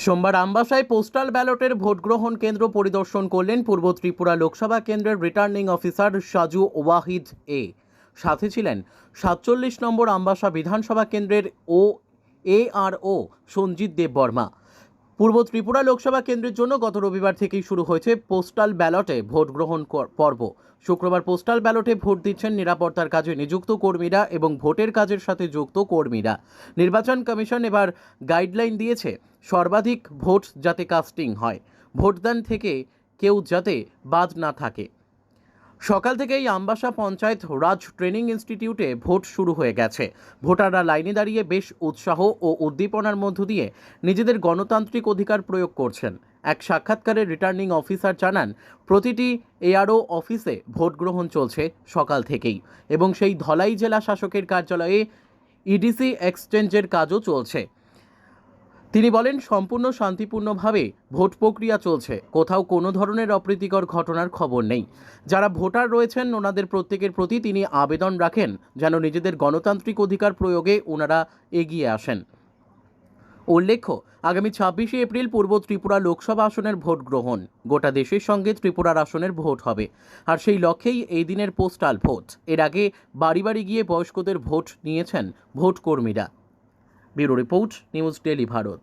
সোমবার আমবাসায় পোস্টাল ব্যালটের ভোটগ্রহণ কেন্দ্র পরিদর্শন করলেন পূর্ব ত্রিপুরা লোকসভা কেন্দ্রের রিটার্নিং অফিসার সাজু ওয়াহিদ এ। সাথে ছিলেন ৪৭ নম্বর আমবাসা বিধানসভা কেন্দ্রের ARO সঞ্জিত দেববর্মা। পূর্ব ত্রিপুরা লোকসভা কেন্দ্রের জন্য গত রবিবার থেকেই শুরু হয়েছে পোস্টাল ব্যালটে ভোট গ্রহণ পর্ব। শুক্রবার পোস্টাল ব্যালটে ভোট দিচ্ছেন নিরাপত্তার কাজে নিযুক্ত কর্মীরা এবং ভোটের কাজের সাথে যুক্ত কর্মীরা। নির্বাচন কমিশন এবার গাইডলাইন দিয়েছে সর্বাধিক ভোট যাতে কাস্টিং হয়, ভোটদান থেকে কেউ যাতে বাদ না থাকে। সকাল থেকেই আমবাসা পঞ্চায়েত রাজ ট্রেনিং ইনস্টিটিউটে ভোট শুরু হয়ে গেছে। ভোটাররা লাইনে দাঁড়িয়ে বেশ উৎসাহ ও উদ্দীপনার মধ্য দিয়ে নিজেদের গণতান্ত্রিক অধিকার প্রয়োগ করছেন। এক সাক্ষাৎকারে রিটার্নিং অফিসার জানান, প্রতিটি ARO অফিসে ভোট গ্রহণ চলছে সকাল থেকেই এবং সেই ধলাই জেলা শাসকের কার্যালয়ে EDC এক্সচেঞ্জের কাজও চলছে। তিনি বলেন, সম্পূর্ণ শান্তিপূর্ণভাবে ভোট প্রক্রিয়া চলছে, কোথাও কোনো ধরনের অপ্রীতিকর ঘটনার খবর নেই। যারা ভোটার রয়েছেন ওনাদের প্রত্যেকের প্রতি তিনি আবেদন রাখেন যেন নিজেদের গণতান্ত্রিক অধিকার প্রয়োগে ওনারা এগিয়ে আসেন। উল্লেখ্য, আগামী ২৬শে এপ্রিল পূর্ব ত্রিপুরা লোকসভা আসনের ভোট গ্রহণ। গোটা দেশের সঙ্গে ত্রিপুরার আসনের ভোট হবে, আর সেই লক্ষ্যেই এই দিনের পোস্টাল ভোট। এর আগে বাড়ি বাড়ি গিয়ে বয়স্কদের ভোট নিয়েছেন ভোট কর্মীরা। Bureau report, news daily Bharat.